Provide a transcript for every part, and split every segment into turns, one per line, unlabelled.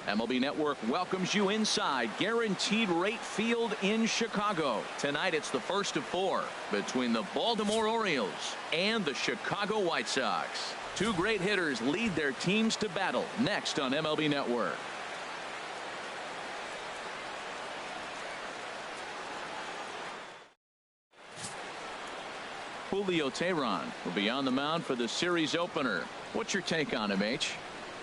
MLB Network welcomes you inside Guaranteed Rate Field in Chicago. Tonight it's the first of 4 between the Baltimore Orioles and the Chicago White Sox. Two great hitters lead their teams to battle next on MLB Network. Julio Teheran will be on the mound for the series opener. What's your take on him, H?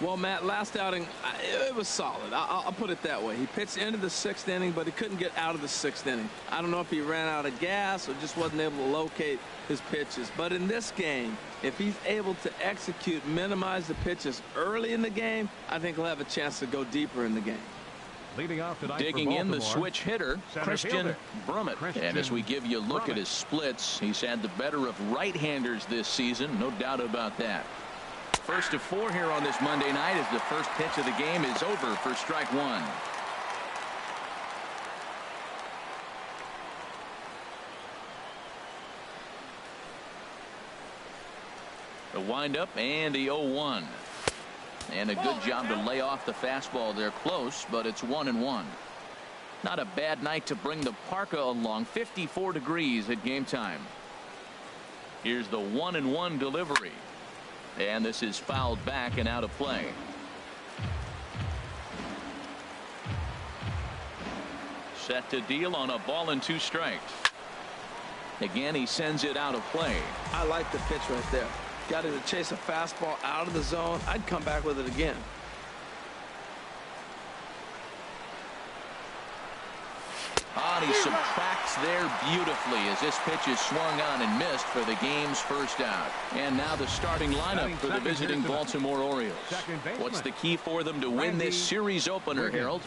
Well, Matt, last outing, it was solid. I'll put it that way. He pitched into the 6th inning, but he couldn't get out of the 6th inning. I don't know if he ran out of gas or just wasn't able to locate his pitches. But in this game, if he's able to execute, minimize the pitches early in the game, I think he'll have a chance to go deeper in the game.
Leading off tonight
digging in the switch hitter, Christian Brummett. And as we give you a look at his splits, he's had the better of right-handers this season, no doubt about that. First of 4 here on this Monday night as the first pitch of the game is over for strike 1. The windup and the 0-1. And a good job to lay off the fastball there close, but it's 1-1. Not a bad night to bring the parka along. 54 degrees at game time. Here's the 1-1 delivery. And this is fouled back and out of play. Set to deal on a ball and 2 strikes. Again, he sends it out of play.
I like the pitch right there. Got him to chase a fastball out of the zone. I'd come back with it again.
And he subtracts there beautifully as this pitch is swung on and missed for the game's first out. And now the starting lineup for the visiting Baltimore Orioles. What's the key for them to win this series opener, Harold?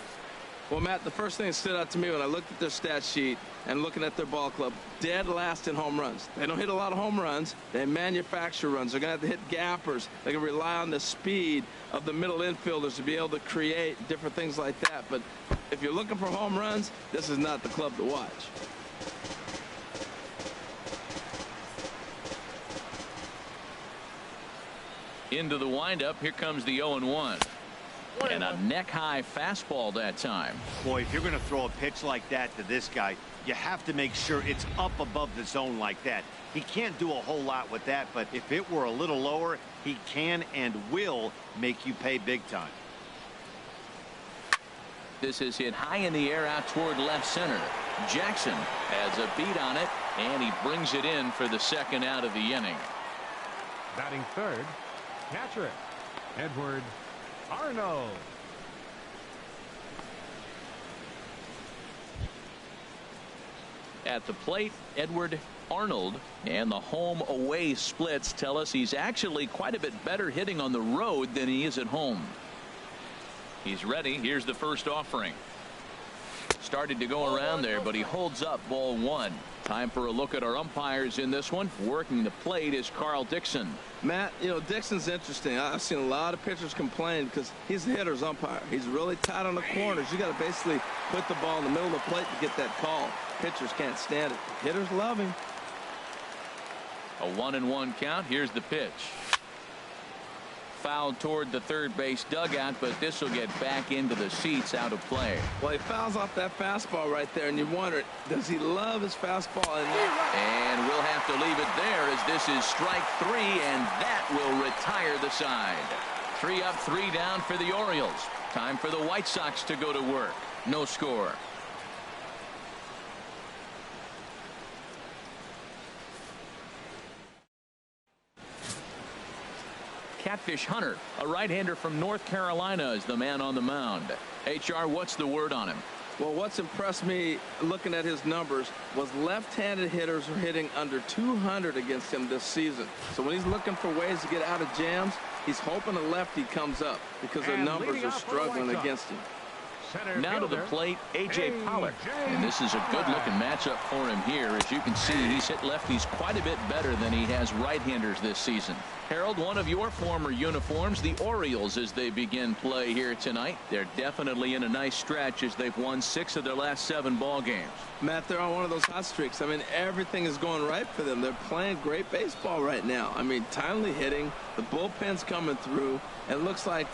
Well, Matt, the first thing that stood out to me when I looked at their stat sheet and looking at their ball club, dead last in home runs. They don't hit a lot of home runs. They manufacture runs. They're going to have to hit gappers. They can rely on the speed of the middle infielders to be able to create different things like that. But if you're looking for home runs, this is not the club to watch.
Into the windup. Here comes the 0-1. And a neck-high fastball that time.
Boy, if you're going to throw a pitch like that to this guy, you have to make sure it's up above the zone like that. He can't do a whole lot with that, but if it were a little lower, he can and will make you pay big time.
This is hit high in the air out toward left center. Jackson has a beat on it, and he brings it in for the second out of the inning.
Batting third, catcher Edward Arnold.
At the plate, Edward Arnold, and the home away splits tell us he's actually quite a bit better hitting on the road than he is at home. He's ready. Here's the first offering. Started to go around there, but he holds up ball 1. Time for a look at our umpires in this one. Working the plate is Carl Dixon.
Matt, you know, Dixon's interesting. I've seen a lot of pitchers complain because he's the hitter's umpire. He's really tight on the corners. You got to basically put the ball in the middle of the plate to get that call. Pitchers can't stand it. Hitters love him.
A 1-1 count. Here's the pitch. Fouled toward the third base dugout, but this will get back into the seats, out of play.
Well, he fouls off that fastball right there, and you wonder, does he love his fastball?
And we'll have to leave it there as this is strike 3, and that will retire the side. 3 up, 3 down for the Orioles. Time for the White Sox to go to work. No score. Catfish Hunter, a right-hander from North Carolina, is the man on the mound. HR, what's the word on him?
Well, what's impressed me looking at his numbers was left-handed hitters are hitting under 200 against him this season. So when he's looking for ways to get out of jams, he's hoping a lefty comes up because the numbers are struggling against him.
Now to the plate, A.J. Pollock. And this is a good-looking matchup for him here. As you can see, he's hit lefties quite a bit better than he has right-handers this season. Harold, one of your former uniforms, the Orioles, as they begin play here tonight. They're definitely in a nice stretch as they've won 6 of their last 7 ball games.
Matt, they're on one of those hot streaks. I mean, everything is going right for them. They're playing great baseball right now. I mean, timely hitting, the bullpen's coming through. It looks like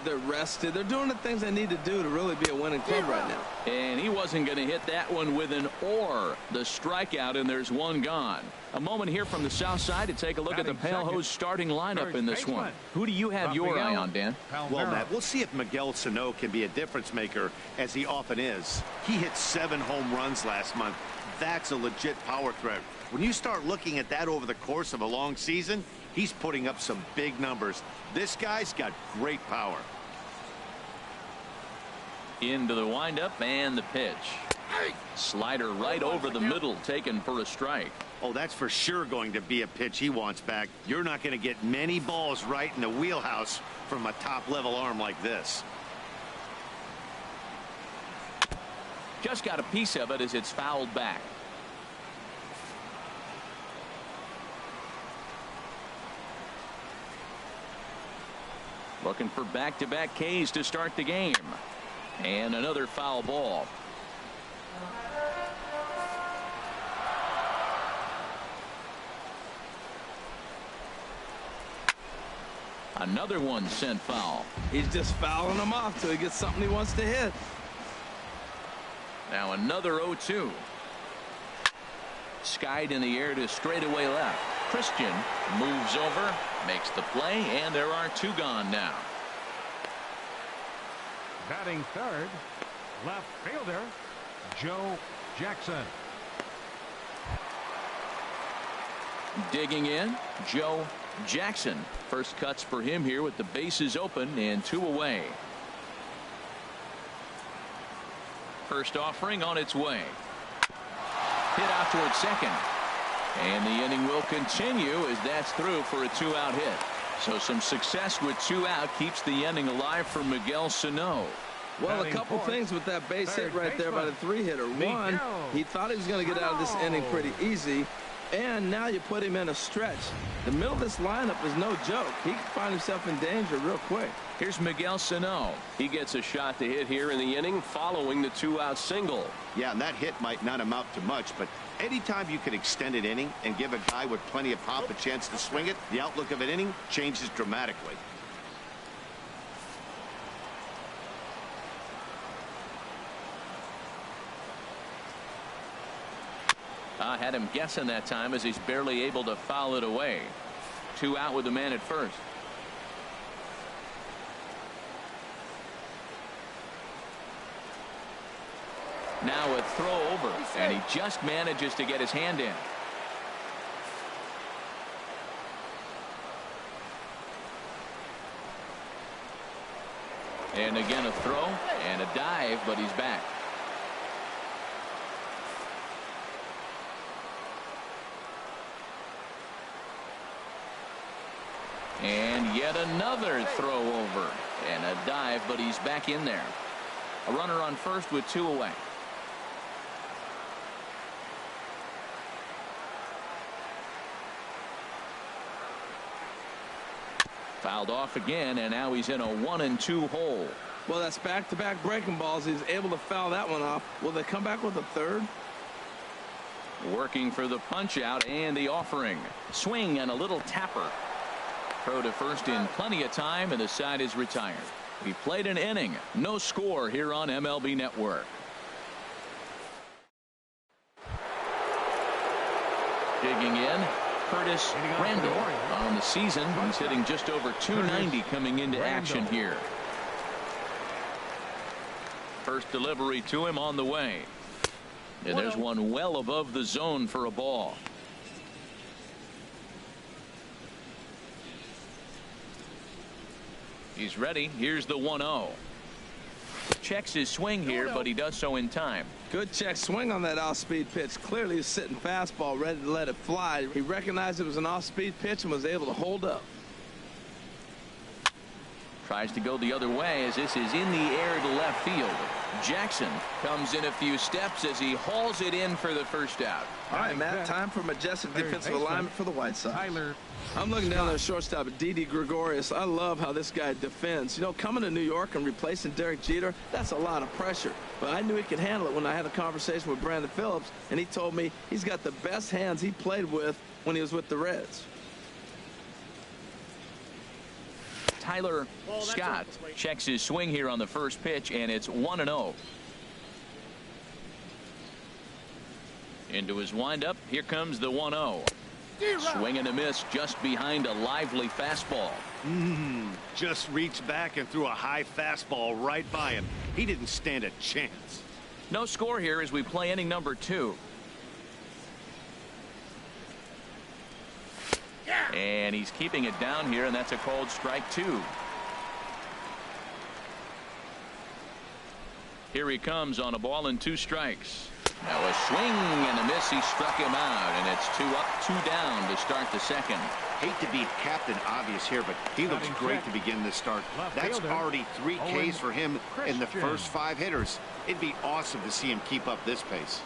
They're rested. They're doing the things they need to do to really be a winning club right now.
And he wasn't going to hit that one with an or. The strikeout, and there's one gone. A moment here from the south side to take a look at the Pale Hose starting lineup in this one. Who do you have your eye on, Dan?
Well, Matt, we'll see if Miguel Sano can be a difference maker, as he often is. He hit 7 home runs last month. That's a legit power threat. When you start looking at that over the course of a long season, he's putting up some big numbers. This guy's got great power.
Into the windup and the pitch. Slider right over the middle, taken for a strike.
Oh, that's for sure going to be a pitch he wants back. You're not going to get many balls right in the wheelhouse from a top-level arm like this.
Just got a piece of it as it's fouled back. Looking for back-to-back Ks to start the game. And another foul ball. Another one sent foul.
He's just fouling them off till he gets something he wants to hit.
Now another 0-2. Skied in the air to straightaway left. Christian moves over, makes the play, and there are 2 gone now.
Batting third, left fielder, Joe Jackson.
Digging in, Joe Jackson. First cuts for him here with the bases open and 2 away. First offering on its way. Hit out towards second. And the inning will continue as that's through for a 2-out hit. So some success with 2 out keeps the inning alive for Miguel Sano.
Well, a couple things with that base hit right there by the 3-hitter. One, he thought he was going to get out of this inning pretty easy. And now you put him in a stretch. The middle of this lineup is no joke. He can find himself in danger real quick.
Here's Miguel Sano. He gets a shot to hit here in the inning following the 2-out single.
Yeah, and that hit might not amount to much, but anytime you can extend an inning and give a guy with plenty of pop a chance to swing it, the outlook of an inning changes dramatically.
I had him guessing that time as he's barely able to foul it away. 2 out with the man at first. Now a throw over, and he just manages to get his hand in. And again a throw and a dive, but he's back. And yet another throw over and a dive, but he's back in there. A runner on first with 2 away. Fouled off again, and now he's in a 1-2 hole.
Well, that's back-to-back breaking balls. He's able to foul that one off. Will they come back with a third?
Working for the punch out and the offering. Swing and a little tapper. Throw to first in plenty of time, and the side is retired. We played an inning. No score here on MLB Network. Digging in, Curtis Randall on the season. He's hitting just over 290 coming into action here. First delivery to him on the way. And there's one well above the zone for a ball. He's ready. Here's the 1-0. Checks his swing here, but he does so in time.
Good check swing on that off-speed pitch. Clearly he's sitting fastball ready to let it fly. He recognized it was an off-speed pitch and was able to hold up.
Tries to go the other way as this is in the air to left field. Jackson comes in a few steps as he hauls it in for the first out.
All right, Matt, time for majestic defensive alignment for the White Sox. I'm looking down at shortstop at Didi Gregorius. I love how this guy defends. You know, coming to New York and replacing Derek Jeter, that's a lot of pressure. But I knew he could handle it when I had a conversation with Brandon Phillips, and he told me he's got the best hands he played with when he was with the Reds.
Tyler Scott checks his swing here on the first pitch, and it's 1-0. Into his windup. Here comes the 1-0. Swing and a miss just behind a lively fastball.
Just reached back and threw a high fastball right by him. He didn't stand a chance.
No score here as we play inning number 2. And he's keeping it down here, and that's a called strike 2. Here he comes on a ball and 2 strikes. Now a swing and a miss. He struck him out, and it's 2 up, 2 down to start the second.
Hate to be Captain Obvious here, but he looks great to begin this start. That's already 3 Ks for him in the first 5 hitters. It'd be awesome to see him keep up this pace.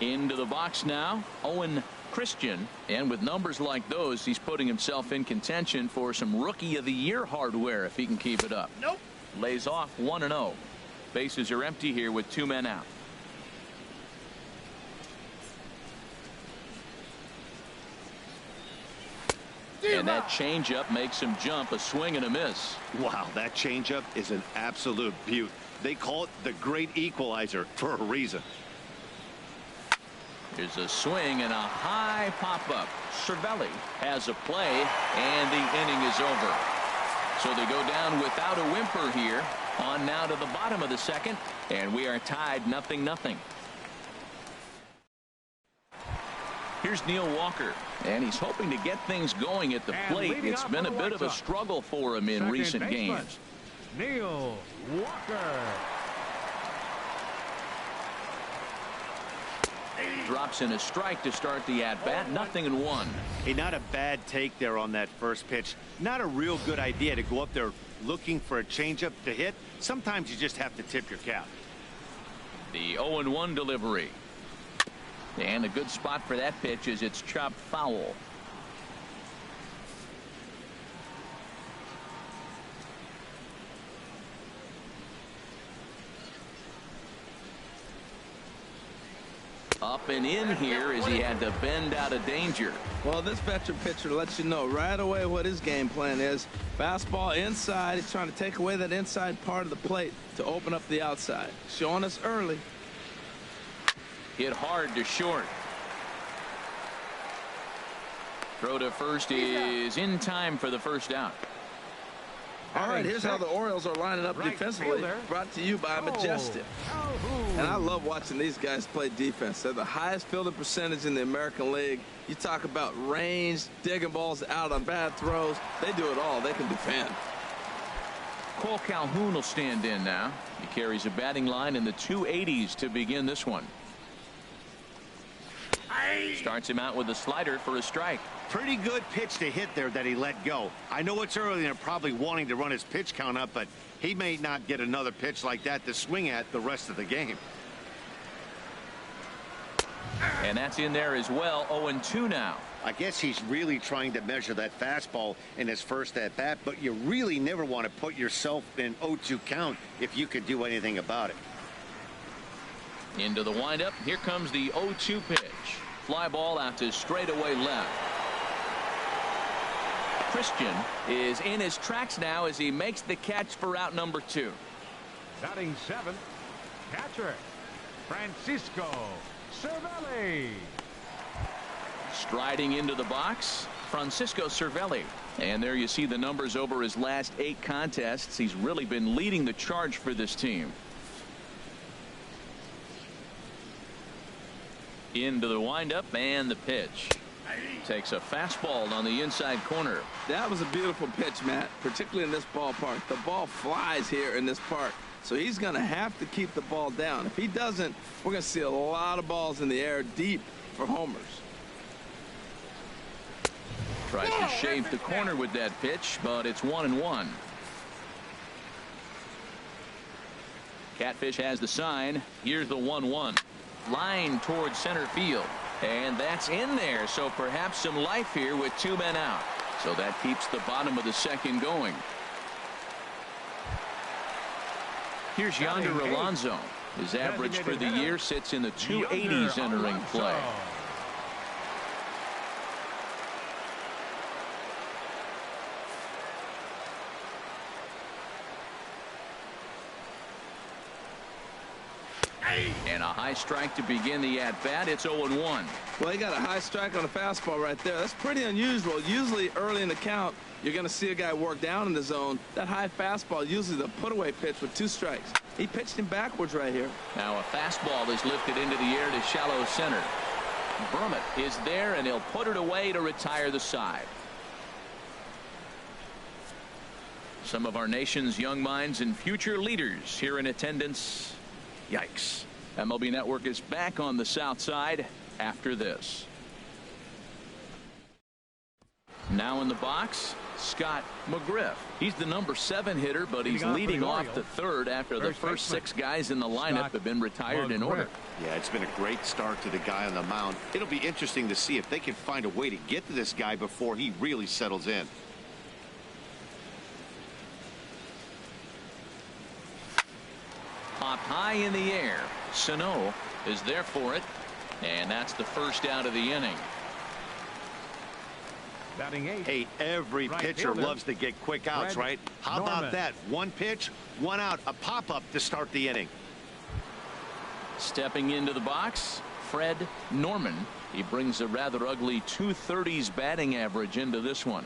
Into the box now, Owen Christian, and with numbers like those, he's putting himself in contention for some Rookie of the Year hardware if he can keep it up.
Nope.
Lays off 1-0. Bases are empty here with 2 men out. And that changeup makes him jump. A swing and a miss.
Wow, that changeup is an absolute beaut. They call it the great equalizer for a reason.
Here's a swing and a high pop-up. Cervelli has a play, and the inning is over. So they go down without a whimper here. On now to the bottom of the second, and we are tied 0-0. Here's Neil Walker, and he's hoping to get things going at the plate. It's been a bit of a struggle for him in recent games.
Neil Walker.
Drops in a strike to start the at-bat. 0-1.
Hey, not a bad take there on that first pitch. Not a real good idea to go up there looking for a changeup to hit. Sometimes you just have to tip your cap.
The 0-1 delivery. And a good spot for that pitch as it's chopped foul. Up and in here as he had to bend out of danger.
Well, this veteran pitcher lets you know right away what his game plan is. Fastball inside. He's trying to take away that inside part of the plate to open up the outside. Showing us early.
Hit hard to short. Throw to first is in time for the first out.
All right, here's how the Orioles are lining up defensively. Brought to you by Majestic. And I love watching these guys play defense. They're the highest fielding percentage in the American League. You talk about range, digging balls out on bad throws. They do it all. They can defend.
Cole Calhoun will stand in now. He carries a batting line in the 280s to begin this one. Starts him out with a slider for a strike.
Pretty good pitch to hit there that he let go. I know it's early and they're probably wanting to run his pitch count up, but he may not get another pitch like that to swing at the rest of the game.
And that's in there as well. 0-2 now.
I guess he's really trying to measure that fastball in his first at bat, but you really never want to put yourself in 0-2 count if you could do anything about it.
Into the windup. Here comes the 0-2 pitch. Fly ball out to straightaway left. Christian is in his tracks now as he makes the catch for out number 2.
Batting 7th, catcher Francisco Cervelli.
Striding into the box, Francisco Cervelli. And there you see the numbers over his last 8 contests. He's really been leading the charge for this team. Into the windup and the pitch. Takes a fastball on the inside corner.
That was a beautiful pitch, Matt, particularly in this ballpark. The ball flies here in this park, so he's going to have to keep the ball down. If he doesn't, we're going to see a lot of balls in the air deep for homers.
Tries to shave the corner with that pitch, but it's 1-1. Catfish has the sign. Here's the 1-1. Line towards center field. And that's in there, so perhaps some life here with 2 men out. So that keeps the bottom of the second going. Here's Yonder Alonso. His average for the year sits in the 280s entering play. And a high strike to begin the at-bat. It's 0-1.
Well, he got a high strike on a fastball right there. That's pretty unusual. Usually early in the count, you're going to see a guy work down in the zone. That high fastball, usually the put-away pitch with 2 strikes. He pitched him backwards right here.
Now a fastball is lifted into the air to shallow center. Brummett is there, and he'll put it away to retire the side. Some of our nation's young minds and future leaders here in attendance. Yikes. MLB Network is back on the south side after this. Now in the box, Scott McGriff. He's the number 7 hitter, but he's leading off the third after the first 6 guys in the lineup have been retired in order.
Yeah, it's been a great start to the guy on the mound. It'll be interesting to see if they can find a way to get to this guy before he really settles in.
Popped high in the air. Sano is there for it, and that's the first out of the inning.
Batting 8.
Hey, every pitcher loves to get quick outs, right? How about that? 1 pitch, 1 out, a pop-up to start the inning.
Stepping into the box, Fred Norman. He brings a rather ugly 230s batting average into this one.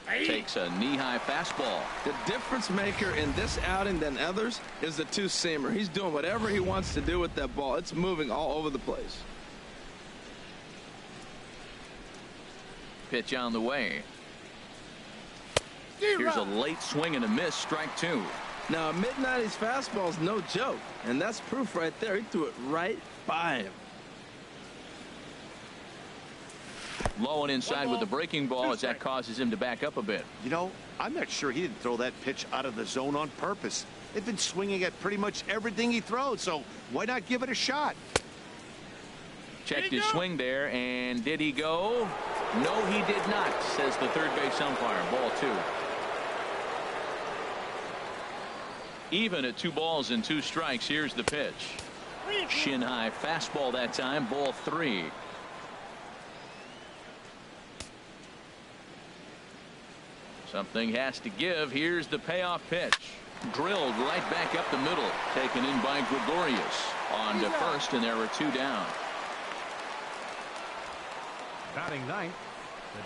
Takes a knee-high fastball.
The difference maker in this outing than others is the 2-seamer. He's doing whatever he wants to do with that ball. It's moving all over the place.
Pitch on the way. Here's a late swing and a miss, strike 2.
Now a mid-90s fastball is no joke, and that's proof right there. He threw it right by him.
Low and inside with the breaking ball as that causes him to back up a bit.
You know, I'm not sure he didn't throw that pitch out of the zone on purpose. They've been swinging at pretty much everything he throws, so why not give it a shot?
Checked his swing there, and did he go? No, he did not, says the third base umpire. Ball 2. Even at 2 balls and 2 strikes. Here's the pitch. Shin high fastball that time. Ball 3. Something has to give. Here's the payoff pitch. Drilled right back up the middle. Taken in by Gregorius. On to first, and there were 2 down.
Batting 9th,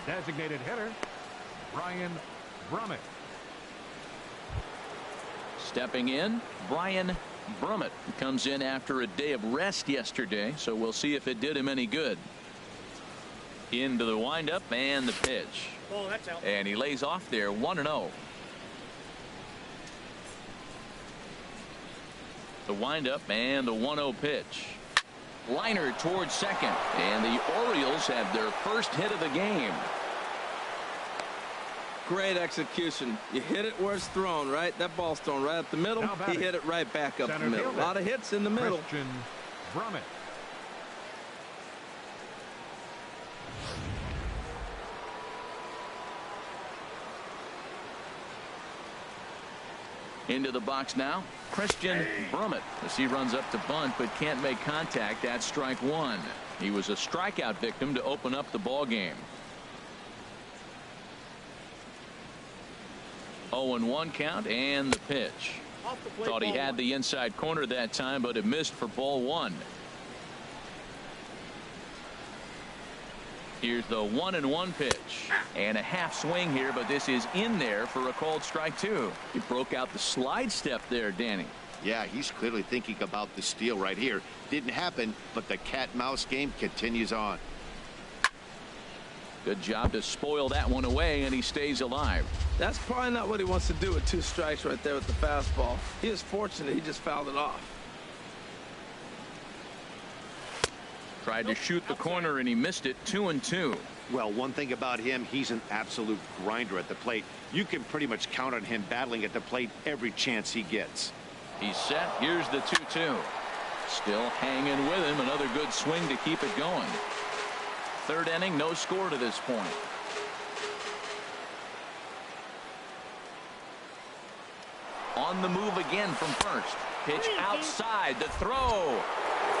the designated hitter, Brian Brummett.
Stepping in, Brian Brummett comes in after a day of rest yesterday, so we'll see if it did him any good. Into the windup and the pitch.
Oh, that's out.
And he lays off there, 1-0. The windup and the 1-0 pitch. Liner towards second, and the Orioles have their first hit of the game.
Great execution. You hit it where it's thrown, right? That ball's thrown right up the middle. He hit it right back up the middle. A lot of hits in the middle.
Christian Brummett.
Into the box now, Christian Brummett as he runs up to bunt but can't make contact. That's strike 1. He was a strikeout victim to open up the ball game. 0-1 count and the pitch. Thought he had the inside corner that time, but it missed for ball 1. Here's the 1-1 pitch, and a half swing here, but this is in there for a called strike 2. He broke out the slide step there, Danny.
Yeah, he's clearly thinking about the steal right here. Didn't happen, but the cat-mouse game continues on.
Good job to spoil that one away, and he stays alive.
That's probably not what he wants to do with 2 strikes right there with the fastball. He is fortunate he just fouled it off.
Tried to shoot the corner, and he missed it. 2-2.
Well, one thing about him, he's an absolute grinder at the plate. You can pretty much count on him battling at the plate every chance he gets.
He's set. Here's the 2-2. Still hanging with him. Another good swing to keep it going. Third inning, no score to this point. On the move again from first. Pitch outside. The throw.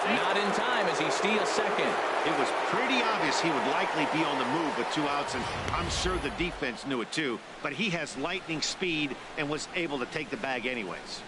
Not in time as he steals second.
It was pretty obvious he would likely be on the move with 2 outs, and I'm sure the defense knew it too, but he has lightning speed and was able to take the bag anyways.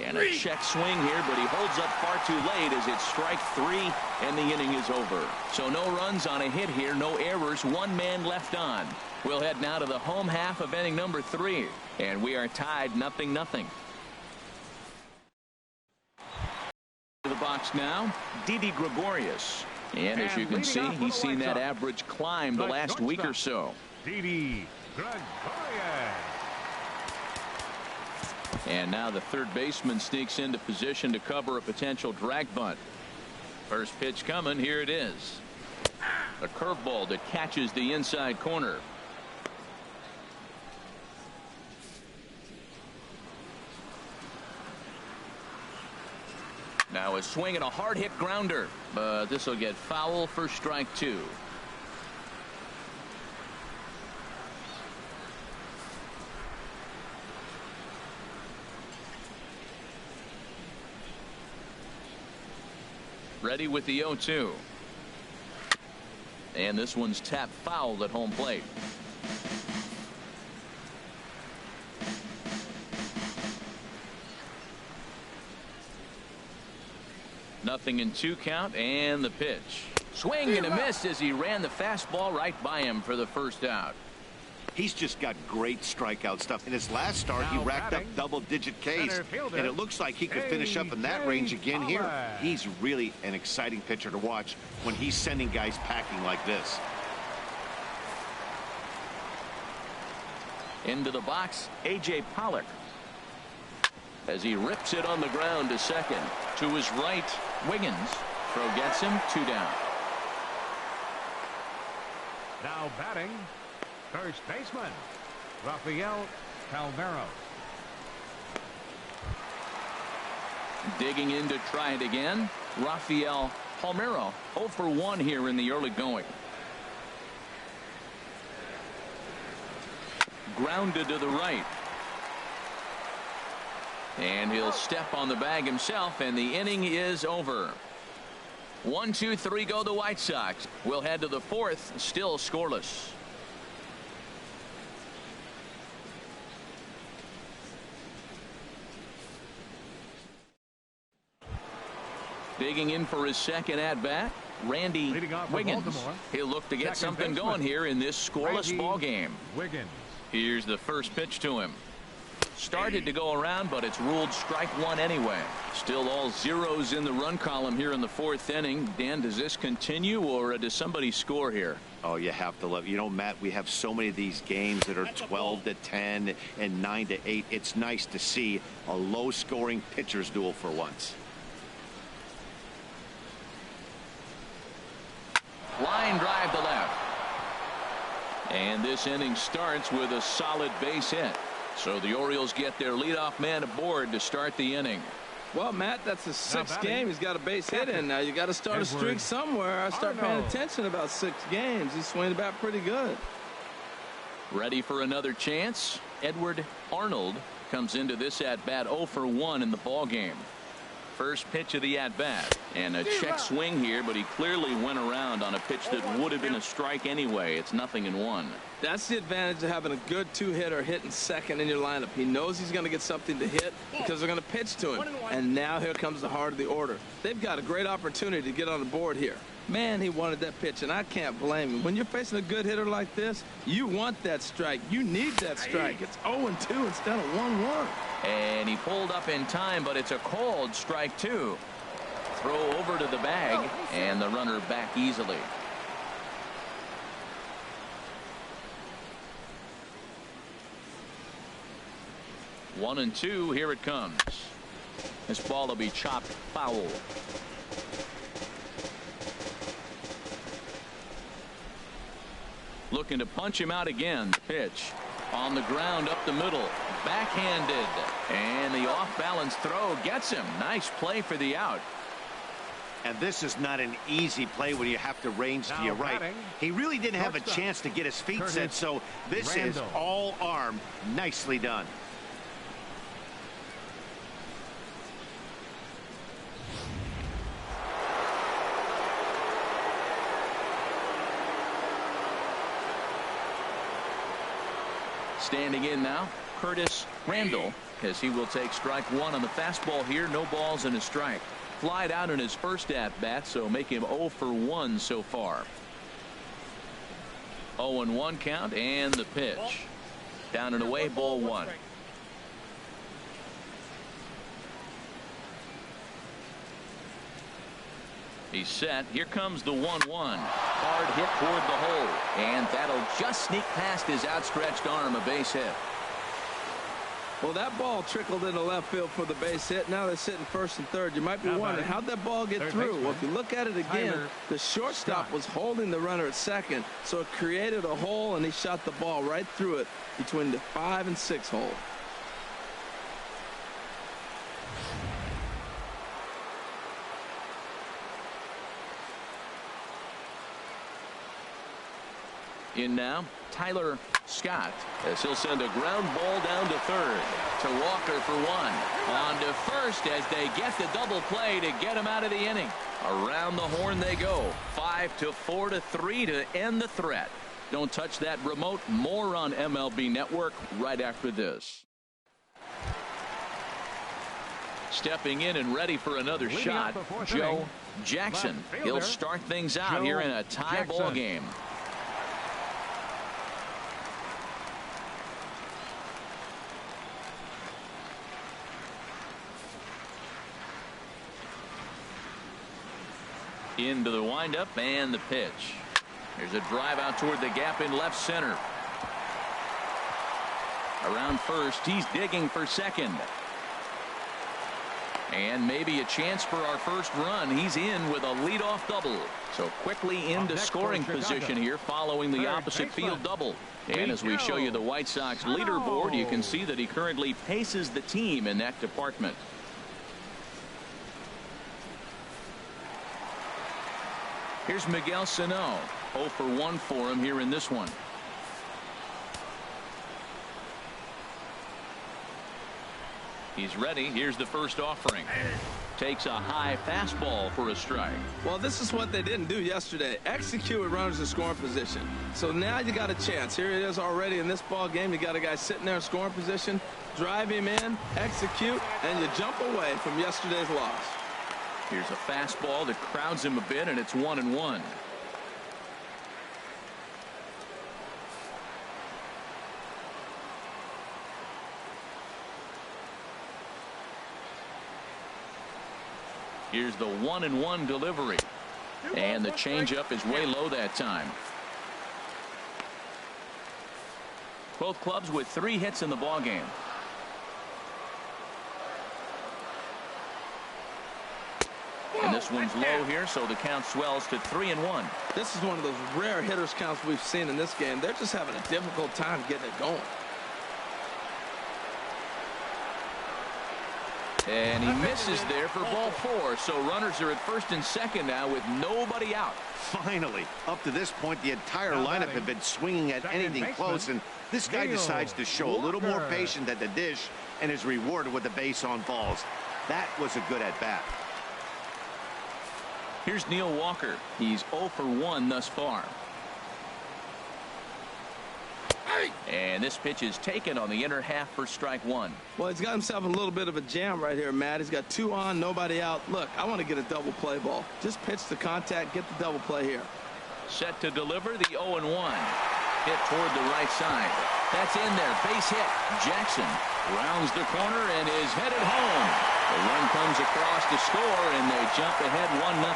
And a check swing here, but he holds up far too late as it's strike 3 and the inning is over. So no runs on a hit here, no errors, one man left on. We'll head now to the home half of inning number 3, and we are tied 0-0. To the box now, Didi Gregorius. And as you can see, he's seen that average climb the last week or so.
Didi Gregorius.
And now the third baseman sneaks into position to cover a potential drag bunt. First pitch coming. Here it is. A curveball that catches the inside corner. Now a swing and a hard hit grounder, but this will get foul for strike 2. Ready with the 0-2. And this one's tapped foul at home plate. Nothing in 2 count, and the pitch. Swing and a miss as he ran the fastball right by him for the first out.
He's just got great strikeout stuff. In his last start, he racked up double-digit Ks, and it looks like he could finish up in that range again here. He's really an exciting pitcher to watch when he's sending guys packing like this.
Into the box, A.J. Pollock. As he rips it on the ground to second. To his right, Wiggins. Throw gets him, 2 down.
Now batting, first baseman, Rafael Palmeiro.
Digging in to try it again, Rafael Palmeiro. 0 for 1 here in the early going. Grounded to the right. And he'll step on the bag himself, and the inning is over. 1, 2, 3 go the White Sox. We'll head to the 4th, still scoreless. Digging in for his second at bat, Randy Wiggins. He'll look to get something going here in this scoreless ball game.
Wiggins.
Here's the first pitch to him. Started to go around, but it's ruled strike 1 anyway. Still all zeros in the run column here in the 4th inning. Dan, does this continue, or does somebody score here?
Oh, you have to love, you know, Matt, we have so many of these games that are 12-10 and 9-8. It's nice to see a low scoring pitcher's duel for once.
Line drive to left. And this inning starts with a solid base hit. So the Orioles get their leadoff man aboard to start the inning.
Well, Matt, that's the 6th game. He's got a base hit in now. You got to start a streak somewhere. I start paying attention about 6 games. He's swinging the bat pretty good.
Ready for another chance. Edward Arnold comes into this at bat 0 for 1 in the ball game. First pitch of the at bat, and a check swing here, but he clearly went around on a pitch that would have been a strike anyway. It's 0-1.
That's the advantage of having a good 2-hitter hitting second in your lineup. He knows he's going to get something to hit because they're going to pitch to him. And now here comes the heart of the order. They've got a great opportunity to get on the board here. Man, he wanted that pitch, and I can't blame him. When you're facing a good hitter like this, you want that strike. You need that strike. It's 0-2 instead of 1-1.
And he pulled up in time, but it's a called strike 2. Throw over to the bag, and the runner back easily. One and 2, here it comes. This ball will be chopped foul. Looking to punch him out again. Pitch on the ground up the middle. Backhanded. And the off-balance throw gets him. Nice play for the out.
And this is not an easy play when you have to range to your right. He really didn't have a chance to get his feet set, so this is all arm. Nicely done.
Standing in now, Curtis Randall, as he will take strike one on the fastball here. No balls and a strike. Flied out in his first at bat, so make him 0 for 1 so far. 0-1 count, and the pitch. Down and away, ball one. He's set. Here comes the 1-1. Hard hit toward the hole, and that'll just sneak past his outstretched arm. A base hit.
Well, that ball trickled into left field for the base hit. Now they're sitting first and third. You might be wondering, how'd that ball get through? Well, if you look at it again, the shortstop was holding the runner at second, so it created a hole, and he shot the ball right through it between the 5 and 6 hole.
In now, Tyler Scott, as he'll send a ground ball down to third. To Walker for one. On to first as they get the double play to get him out of the inning. Around the horn they go. 5-4-3 to end the threat. Don't touch that remote. More on MLB Network right after this. Stepping in and ready for another shot, Joe Jackson. He'll start things out here in a tie ball game. Into the windup and the pitch. There's a drive out toward the gap in left center. Around first, he's digging for second. And maybe a chance for our first run. He's in with a leadoff double. So quickly into scoring position here following the opposite field double. And as we show you the White Sox leaderboard, you can see that he currently paces the team in that department. Here's Miguel Sano. 0 for 1 for him here in this one. He's ready. Here's the first offering. Takes a high fastball for a strike.
Well, this is what they didn't do yesterday. Execute with runners in scoring position. So now you got a chance. Here it is already in this ball game. You got a guy sitting there in scoring position. Drive him in, execute, and you jump away from yesterday's loss.
Here's a fastball that crowds him a bit, and it's 1-1. Here's the 1-1 delivery. And the changeup is way low that time. Both clubs with 3 hits in the ballgame. And this one's low here, so the count swells to 3-1.
This is one of those rare hitters counts we've seen in this game. They're just having a difficult time getting it going.
And he misses there for ball 4. So runners are at first and second now with nobody out.
Finally, up to this point, the entire lineup had been swinging at anything close, and this guy decides to show a little more patience at the dish and is rewarded with the base on balls. That was a good at-bat.
Here's Neil Walker. He's 0 for 1 thus far. And this pitch is taken on the inner half for strike 1.
Well, he's got himself a little bit of a jam right here, Matt. He's got 2 on, nobody out. Look, I want to get a double play ball. Just pitch the contact, get the double play here.
Set to deliver the 0-1. Hit toward the right side. That's in there. Base hit. Jackson rounds the corner and is headed home. The run comes across to score, and they jump ahead 1-0.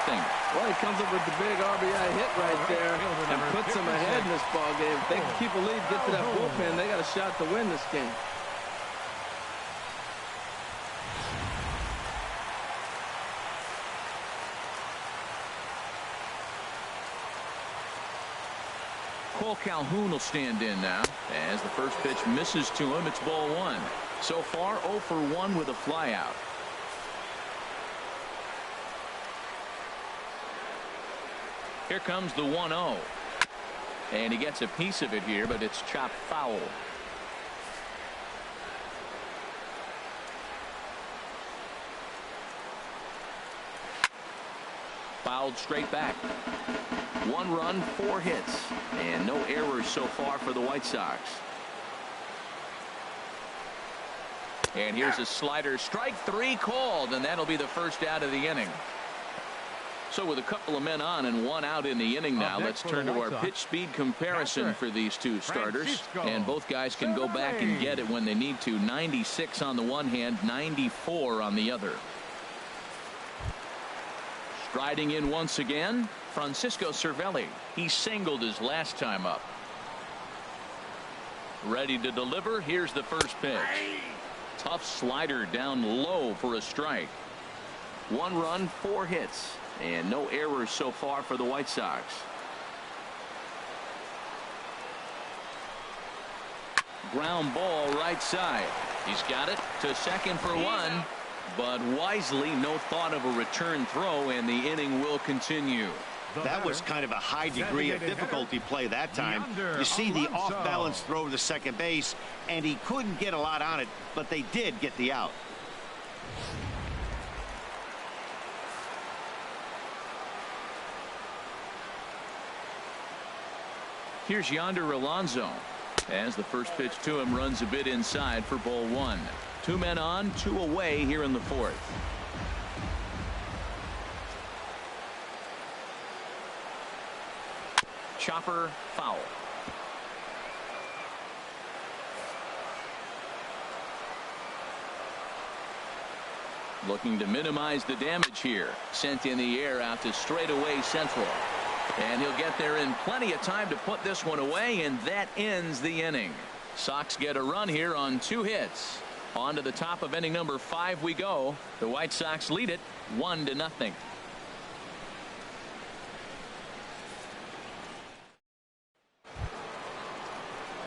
Well, he comes up with the big RBI hit right there and puts them ahead in this ball game. If they can keep a lead, get to that bullpen, they got a shot to win this game.
Cole Calhoun will stand in now. As the first pitch misses to him, it's ball 1. So far, 0 for 1 with a flyout. Here comes the 1-0. And he gets a piece of it here, but it's chopped foul. Fouled straight back. 1 run, 4 hits, and no errors so far for the White Sox. And here's a slider, strike 3 called, and that'll be the first out of the inning. So with a couple of men on and 1 out in the inning now, let's turn to our pitch speed comparison for these two starters. And both guys can go back and get it when they need to. 96 on the one hand, 94 on the other. Striding in once again, Francisco Cervelli. He singled his last time up. Ready to deliver. Here's the first pitch. Tough slider down low for a strike. 1 run, 4 hits. And no errors so far for the White Sox. Ground ball right side. He's got it to second for 1. But wisely, no thought of a return throw, and the inning will continue.
That was kind of a high degree of difficulty play that time. You see the off-balance throw to second base, and he couldn't get a lot on it, but they did get the out.
Here's Yonder Alonso as the first pitch to him runs a bit inside for ball 1. 2 men on, 2 away here in the 4th. Chopper foul. Looking to minimize the damage here. Sent in the air out to straightaway central. And he'll get there in plenty of time to put this one away, and that ends the inning. Sox get a run here on 2 hits. On to the top of inning number 5 we go. The White Sox lead it 1-0.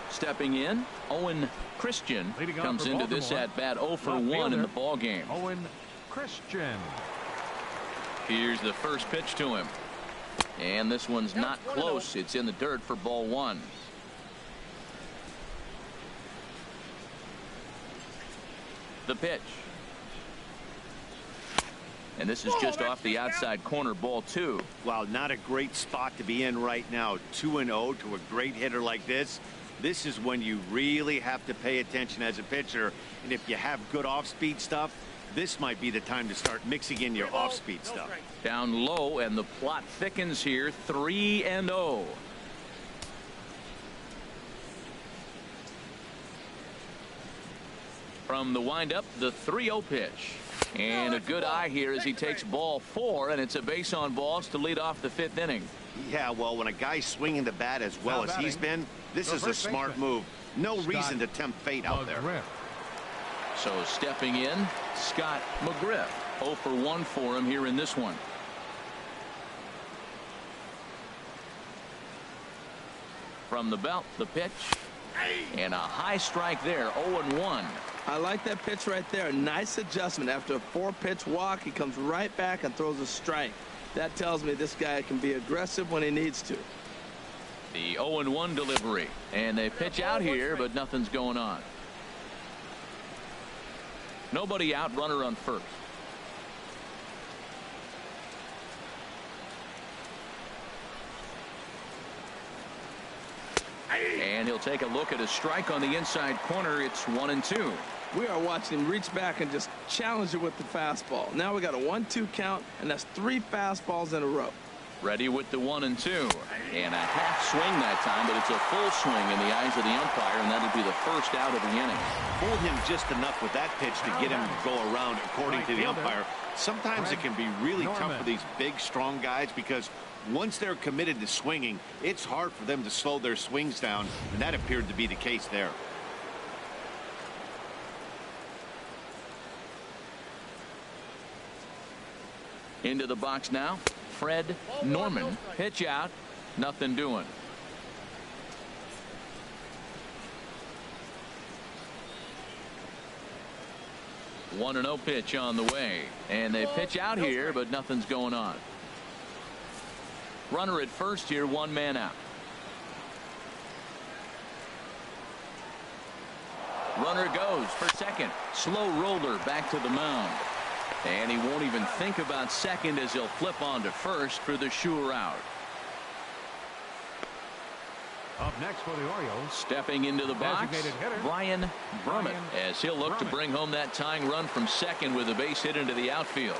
Stepping in, Owen Christian comes into this at bat 0 for 1 in the ball game.
Owen Christian.
Here's the first pitch to him. And this one's not close. It's in the dirt for ball 1. The pitch. And this is just off the outside corner, ball 2.
Well, not a great spot to be in right now. 2-0 to a great hitter like this. This is when you really have to pay attention as a pitcher. And if you have good off-speed stuff, this might be the time to start mixing in your off-speed stuff.
Down low, and the plot thickens here. 3-0. From the windup, the 3-0 pitch. And a good eye here as he takes ball 4, and it's a base on balls to lead off the 5th inning.
Yeah, well, when a guy's swinging the bat as well as he's been, this is a smart move. No reason to tempt fate out there.
So stepping in, Scott McGriff. 0 for 1 for him here in this one. From the belt, the pitch. And a high strike there, 0-1.
I like that pitch right there. Nice adjustment. After a 4-pitch walk, he comes right back and throws a strike. That tells me this guy can be aggressive when he needs to.
The 0-1 delivery. And they pitch out here, but nothing's going on. Nobody out, runner on first. And he'll take a look at a strike on the inside corner. It's 1-2.
We are watching him reach back and just challenge it with the fastball. Now we got a 1-2 count, and that's 3 fastballs in a row.
Ready with the 1-2. And a half swing that time, but it's a full swing in the eyes of the umpire, and that'll be the first out of the inning.
Fooled him just enough with that pitch to get him to go around, according to the umpire. Sometimes it can be really tough for these big, strong guys because once they're committed to swinging, it's hard for them to slow their swings down, and that appeared to be the case there.
Into the box now, Fred Norman. Pitch out, nothing doing. One 1-0 pitch on the way, and they pitch out here, but nothing's going on. Runner at first here, 1 man out. Runner goes for second. Slow roller back to the mound. And he won't even think about second as he'll flip on to first for the sure out.
Up next for the Orioles,
stepping into the box,
designated hitter,
Brian Brummett, as he'll look to bring home that tying run from second with a base hit into the outfield.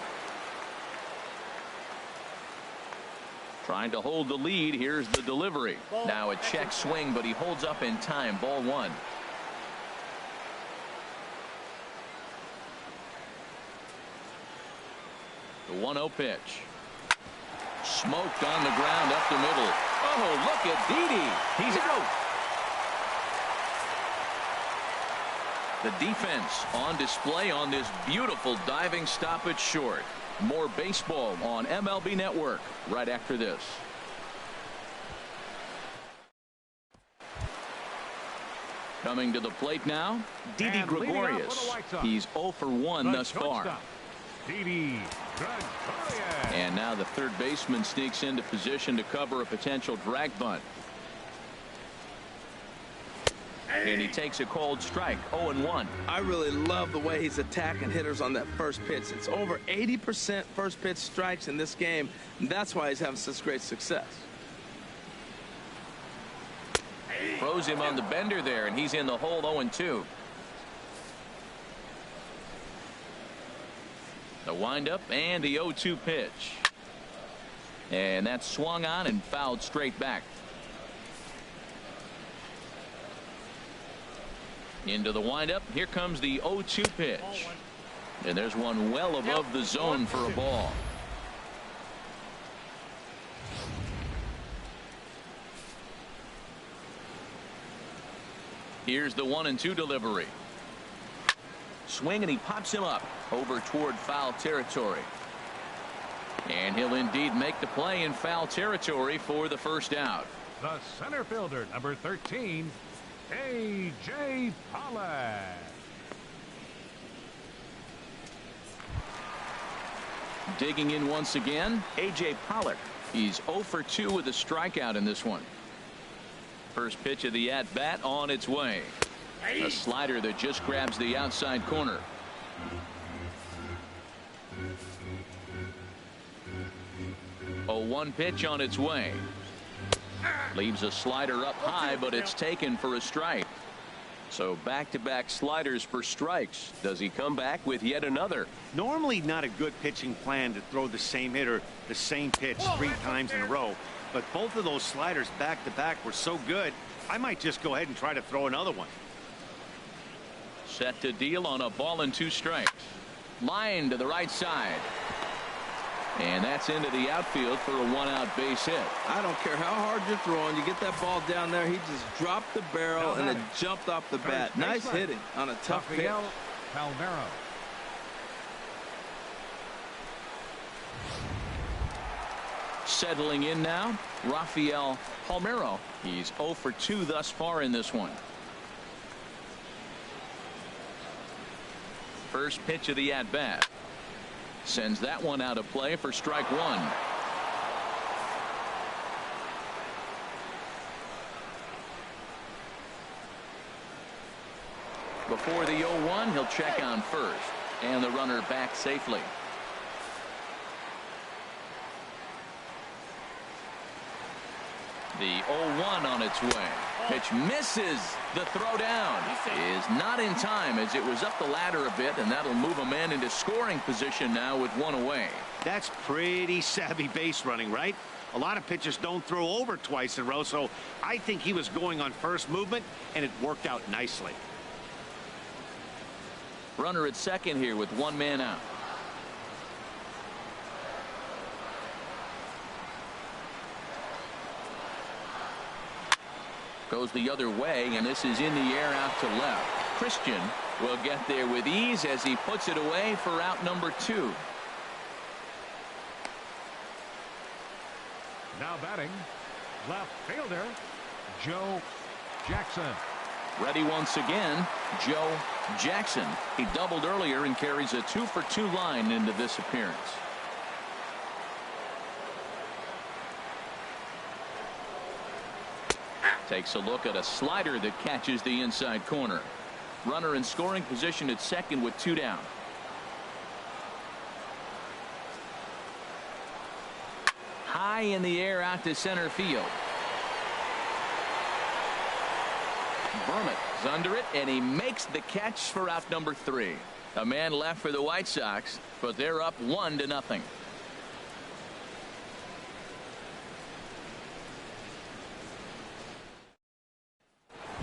Trying to hold the lead. Here's the delivery. Now a check swing, but he holds up in time. Ball one. The 1-0 pitch. Smoked on the ground up the middle. Oh, look at Didi. He's out. The defense on display on this beautiful diving stoppage short. More baseball on MLB Network right after this. Coming to the plate now, Didi Gregorius. He's 0 for 1 thus far.
Didi Gregorius.
And now the third baseman sneaks into position to cover a potential drag bunt. And he takes a cold strike. 0-1.
I really love the way he's attacking hitters on that first pitch. It's over 80% first pitch strikes in this game. And that's why he's having such great success.
Throws him on the bender there, and he's in the hole. 0-2. The windup and the 0-2 pitch. And that's swung on and fouled straight back. Into the windup. Here comes the 0-2 pitch. And there's one well above the zone for a ball. Here's the 1-2 delivery. Swing, and he pops him up over toward foul territory. And he'll indeed make the play in foul territory for the first out.
The center fielder, number 13, A.J. Pollock.
Digging in once again, A.J. Pollock. He's 0 for 2 with a strikeout in this one. First pitch of the at-bat on its way. A slider that just grabs the outside corner. A 1 pitch on its way. Leaves a slider up high, but it's taken for a strike. So back-to-back sliders for strikes. Does he come back with yet another?
Normally not a good pitching plan to throw the same hitter the same pitch 3 times in a row. But both of those sliders back-to-back were so good, I might just go ahead and try to throw another one.
Set to deal on a ball and 2 strikes. Line to the right side. And that's into the outfield for a 1-out base hit.
I don't care how hard you're throwing. You get that ball down there. He just dropped the barrel and it jumped off the bat. Nice hitting on a tough pitch.
Palmeiro.
Settling in now, Rafael Palmeiro. He's 0 for 2 thus far in this one. First pitch of the at-bat. Sends that one out of play for strike 1. Before the 0-1, he'll check on first. And the runner back safely. The 0-1 on its way. Pitch misses. The throw down is not in time as it was up the ladder a bit, and that'll move a man into scoring position now with 1 away.
That's pretty savvy base running, right? A lot of pitchers don't throw over twice in a row, so I think he was going on first movement, and it worked out nicely.
Runner at second here with 1 man out. Goes the other way, and this is in the air out to left. Christian will get there with ease as he puts it away for out number 2.
Now batting, left fielder, Joe Jackson.
Ready once again, Joe Jackson. He doubled earlier and carries a 2 for 2 line into this appearance. Takes a look at a slider that catches the inside corner. Runner in scoring position at second with 2 down. High in the air out to center field. Vermont is under it, and he makes the catch for out number 3. A man left for the White Sox, but they're up 1-0.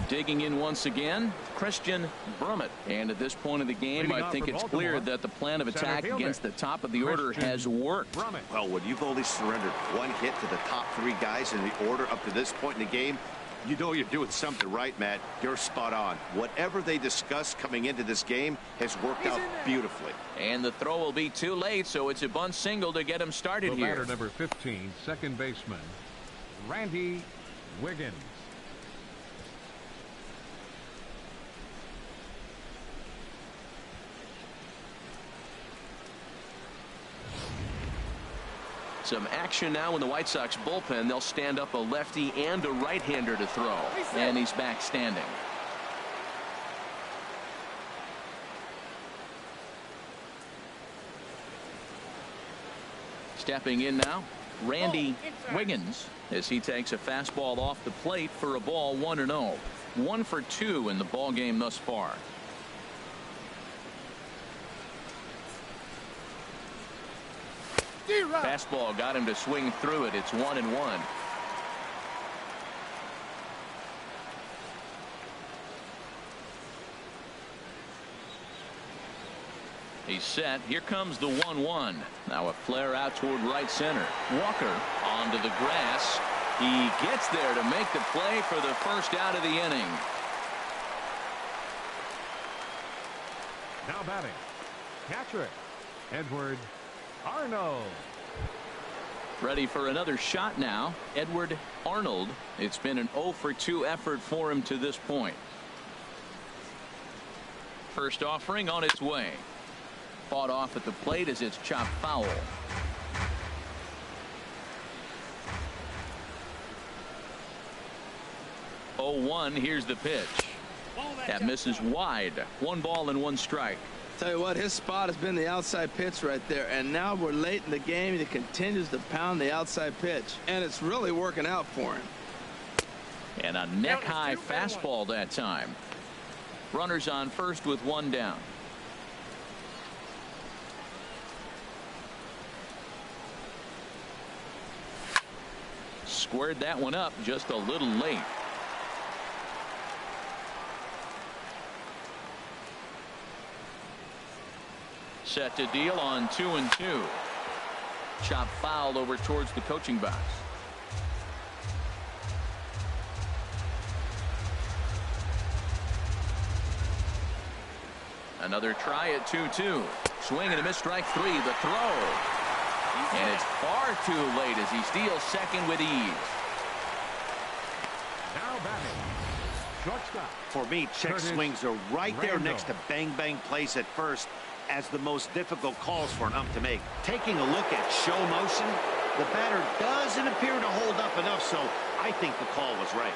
Digging in once again, Christian Brummett. And at this point of the game, I think it's clear that the plan of attack against the top of the order has worked.
Well, when you've only surrendered one hit to the top 3 guys in the order up to this point in the game, you know you're doing something right, Matt. You're spot on. Whatever they discussed coming into this game has worked out beautifully.
And the throw will be too late, so it's a bunt single to get him started here.
Batter number 15, second baseman, Randy Wiggins.
Some action now in the White Sox bullpen. They'll stand up a lefty and a right-hander to throw. And he's back standing. Stepping in now, Randy Wiggins, as he takes a fastball off the plate for a ball, 1-0. 1 for 2 in the ball game thus far. Fastball got him to swing through it. It's 1-1. He's set. Here comes the 1-1. Now a flare out toward right center. Walker onto the grass. He gets there to make the play for the first out of the inning.
Now batting, catcher Edward Arnold.
Ready for another shot now, Edward Arnold. It's been an 0 for 2 effort for him to this point. First offering on its way. Fought off at the plate as it's chopped foul. Oh, 1. Here's the pitch. That misses wide. 1 ball and 1 strike.
Tell you what, his spot has been the outside pitch right there, and now we're late in the game and he continues to pound the outside pitch, and it's really working out for him.
And a neck high fastball that time. Runners on first with 1 down. Squared that one up just a little late. Set to deal on 2-2. Chop foul over towards the coaching box. Another try at 2-2. Swing and a miss, strike 3. The throw. And it's far too late as he steals second with ease.
Now batting, shortstop.
For me, check swings are right there next to bang plays at first as the most difficult calls for an ump to make. Taking a look at show motion, the batter doesn't appear to hold up enough, so I think the call was right.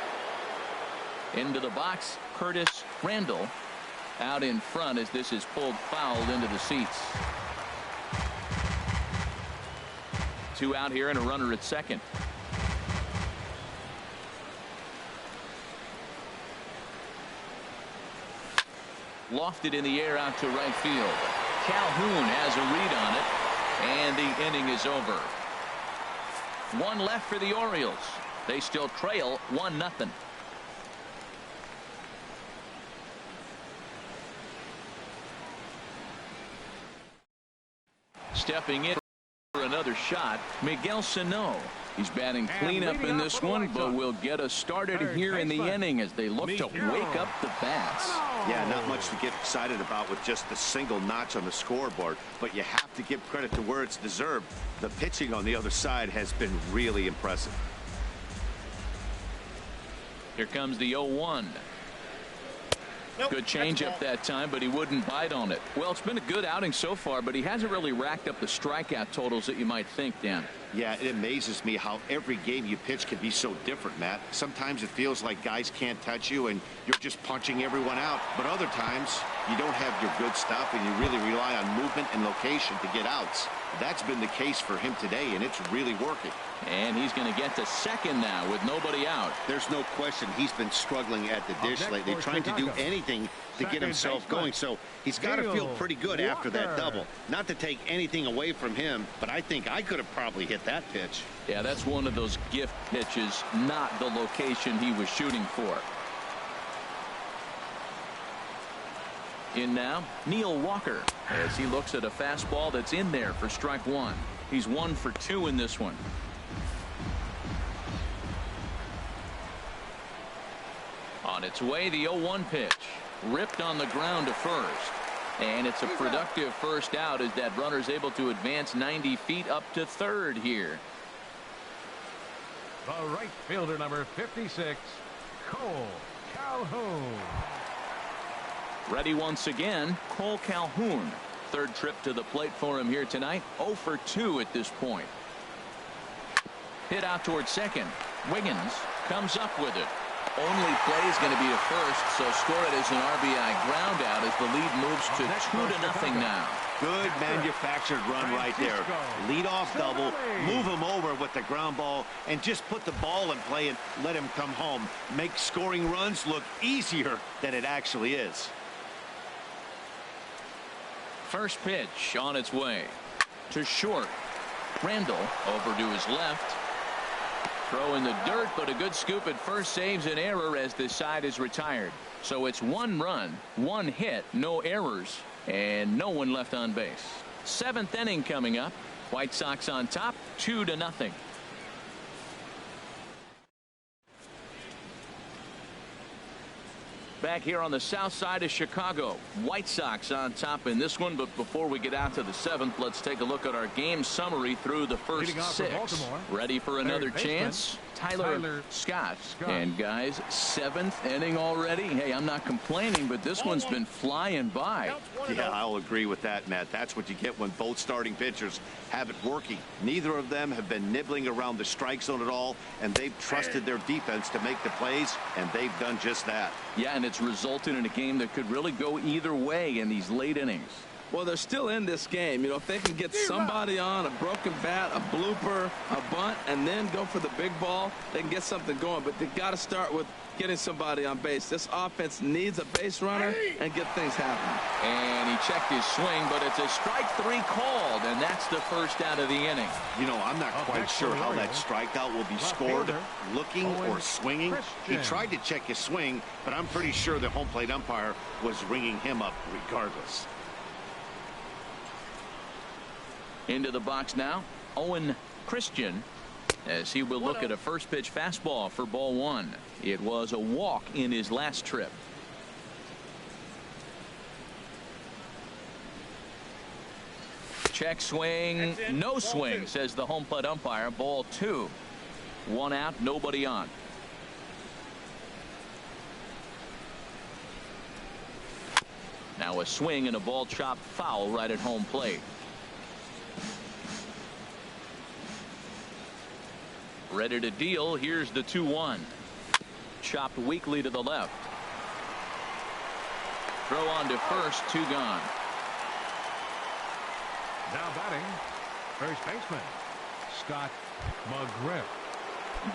Into the box, Curtis Randall out in front as this is pulled foul into the seats. 2 out here and a runner at second. Lofted in the air out to right field. Calhoun has a read on it, and the inning is over. 1 left for the Orioles. They still trail 1-0. Stepping in for another shot, Miguel Sano. He's batting cleanup in this one, but will get us started here in the inning as they look to wake up the bats.
Yeah, not much to get excited about with just the single notch on the scoreboard, but you have to give credit to where it's deserved. The pitching on the other side has been really impressive.
Here comes the 0-1. Good changeup that time, but he wouldn't bite on it. Well, it's been a good outing so far, but he hasn't really racked up the strikeout totals that you might think, Dan.
Yeah, it amazes me how every game you pitch can be so different, Matt. Sometimes it feels like guys can't touch you and you're just punching everyone out. But other times, you don't have your good stuff and you really rely on movement and location to get outs. That's been the case for him today, and it's really working.
And he's going to get to second now with nobody out.
There's no question he's been struggling at the dish lately, trying to do anything to get himself going. So he's got to feel pretty good after that double. Not to take anything away from him, but I think I could have probably hit that pitch.
Yeah, that's one of those gift pitches, not the location he was shooting for. In now, Neil Walker, as he looks at a fastball that's in there for strike one. He's 1 for 2 in this one. On its way, the 0-1 pitch. Ripped on the ground to first. And it's a productive first out as that runner's able to advance 90 feet up to third here.
The right fielder, number 56, Cole Calhoun.
Ready once again, Cole Calhoun. Third trip to the plate for him here tonight. 0 for 2 at this point. Hit out towards second. Wiggins comes up with it. Only play is going to be to first, so score it as an RBI ground out as the lead moves to 2-0 now.
Good manufactured run right there. Lead-off double, move him over with the ground ball, and just put the ball in play and let him come home. Make scoring runs look easier than it actually is.
First pitch on its way. To short. Randall over to his left. Throw in the dirt, but a good scoop at first saves an error as this side is retired. So it's 1 run, 1 hit, no errors, and no one left on base. 7th inning coming up. White Sox on top, 2-0. Back here on the south side of Chicago, White Sox on top in this one. But before we get out to the 7th, let's take a look at our game summary through the first 6. Ready for another chance? Tyler Scott. And guys, 7th inning already. Hey, I'm not complaining, but this one's been flying by.
Yeah, I'll agree with that, Matt. That's what you get when both starting pitchers have it working. Neither of them have been nibbling around the strike zone at all, and they've trusted their defense to make the plays, and they've done just that.
Yeah, and it's resulted in a game that could really go either way in these late innings.
Well, they're still in this game. You know, if they can get somebody on a broken bat, a blooper, a bunt, and then go for the big ball, they can get something going. But they got to start with getting somebody on base. This offense needs a base runner and get things happening.
And he checked his swing, but it's a strike 3 called, and that's the first out of the inning.
You know, I'm not quite sure how that strikeout will be scored, looking or swinging. He tried to check his swing, but I'm pretty sure the home plate umpire was ringing him up regardless.
Into the box now, Owen Christian, as he will look at a first pitch fastball for ball 1. It was a walk in his last trip. Check swing, no swing, says the home plate umpire. Ball 2. 1 out, nobody on. Now a swing and a ball chopped foul right at home plate. Ready to deal. Here's the 2-1. Chopped weakly to the left. Throw on to first, 2 gone.
Now batting, first baseman, Scott McGriff.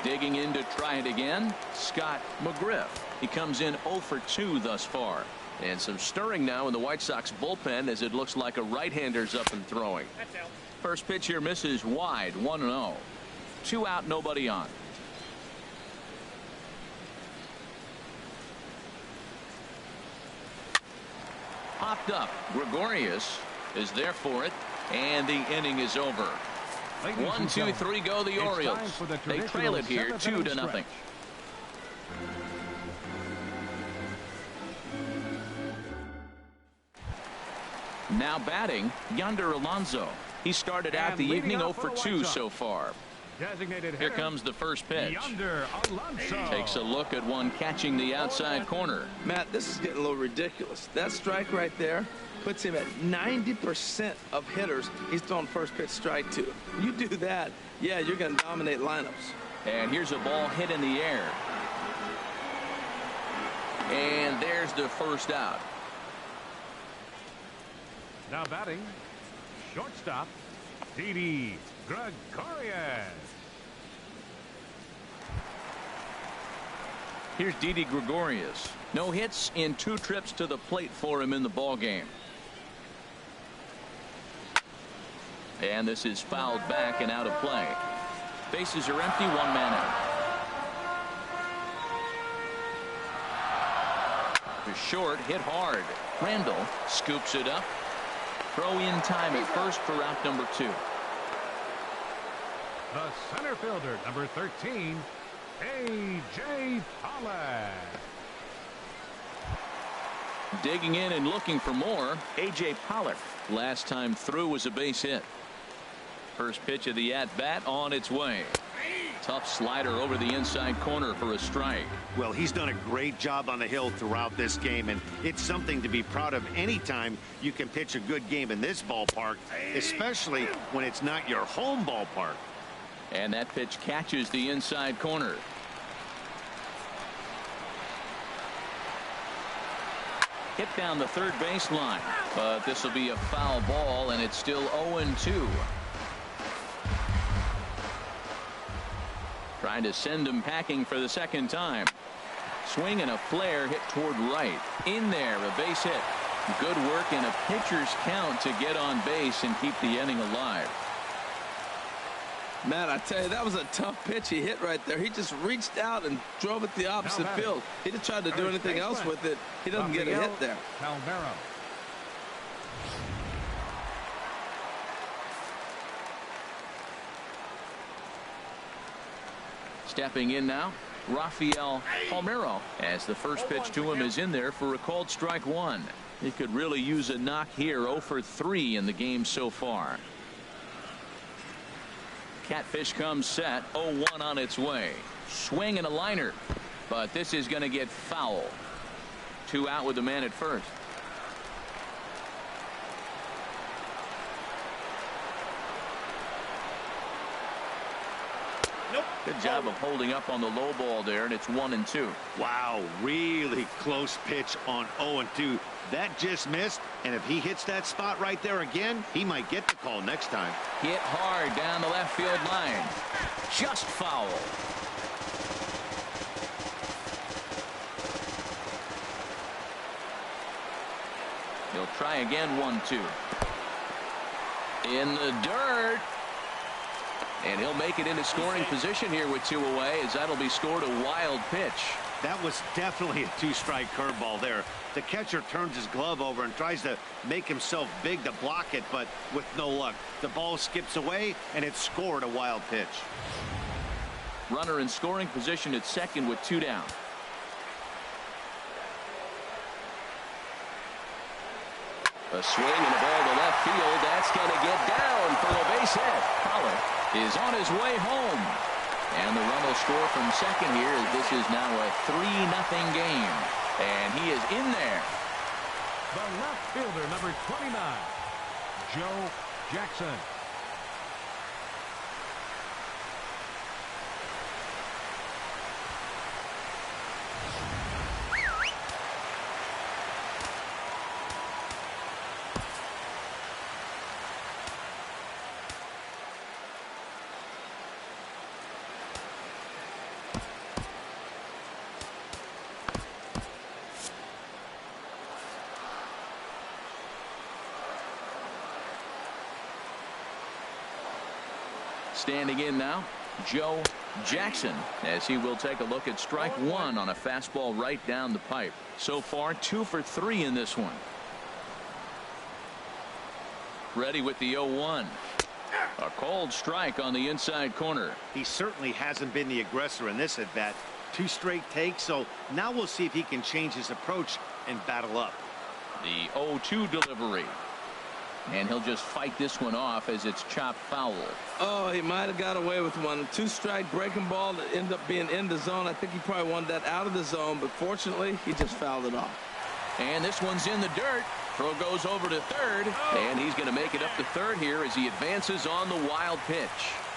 Digging in to try it again, Scott McGriff. He comes in 0 for 2 thus far. And some stirring now in the White Sox bullpen as it looks like a right-hander's up and throwing. First pitch here misses wide, 1-0. 2 out, nobody on. Popped up. Gregorius is there for it, and the inning is over. 1, 2, 3 go the Orioles. They trail it here 2-0. Now batting, Yonder Alonso. He started out the evening 0 for 2 so far. Here comes the first pitch. Takes a look at one catching the outside corner.
Matt, this is getting a little ridiculous. That strike right there puts him at 90% of hitters he's thrown first pitch strike to. You do that, yeah, you're going to dominate lineups.
And here's a ball hit in the air. And there's the first out.
Now batting, shortstop, Didi Gregorius.
Here's Didi Gregorius. No hits in 2 trips to the plate for him in the ball game. And this is fouled back and out of play. Bases are empty, 1 man out. To short, hit hard. Randall scoops it up. Throw in time at first for out number 2.
The center fielder, number 13, A.J. Pollock.
Digging in and looking for more, A.J. Pollock. Last time through was a base hit. First pitch of the at-bat on its way. Tough slider over the inside corner for a strike.
Well, he's done a great job on the hill throughout this game, and it's something to be proud of anytime you can pitch a good game in this ballpark, especially when it's not your home ballpark.
And that pitch catches the inside corner. Hit down the third baseline, but this will be a foul ball, and it's still 0-2. Trying to send him packing for the second time. Swing and a flare hit toward right. In there, a base hit. Good work in a pitcher's count to get on base and keep the inning alive.
Matt, I tell you, that was a tough pitch he hit right there. He just reached out and drove it the opposite field. He didn't try to do anything else with it. He doesn't get a hit there.
Calvero.
Stepping in now, Rafael Palmeiro, as the first pitch to him is in there for a called strike 1. He could really use a knock here. 0 for 3 in the game so far. Catfish comes set. 0-1 on its way. Swing and a liner, but this is going to get foul. 2 out with the man at first. Good job of holding up on the low ball there, and it's 1-2.
Wow, really close pitch on 0-2. That just missed, and if he hits that spot right there again, he might get the call next time.
Hit hard down the left field line. Just foul. He'll try again. 1-2. In the dirt. And he'll make it into scoring position here with 2 away, as that'll be scored a wild pitch.
That was definitely a 2-strike curveball there. The catcher turns his glove over and tries to make himself big to block it, but with no luck. The ball skips away, and it's scored a wild pitch.
Runner in scoring position at second with 2 down. A swing and a ball to left field. That's going to get down for a base hit. Pollock is on his way home. And the run will score from second here, as this is now a 3-0 game. And he is in there.
The left fielder, number 29, Joe Jackson.
Standing in now, Joe Jackson, as he will take a look at strike 1 on a fastball right down the pipe. So far 2 for 3 in this one. Ready with the 0-1. A called strike on the inside corner.
He certainly hasn't been the aggressor in this at bat. 2 straight takes, so now we'll see if he can change his approach and battle up.
The 0-2 delivery. And he'll just fight this one off as it's chopped foul.
Oh, he might have got away with one. 2-strike breaking ball that ended up being in the zone. I think he probably wanted that out of the zone, but fortunately, he just fouled it off.
And this one's in the dirt. Throw goes over to third, and he's going to make it up to third here as he advances on the wild pitch.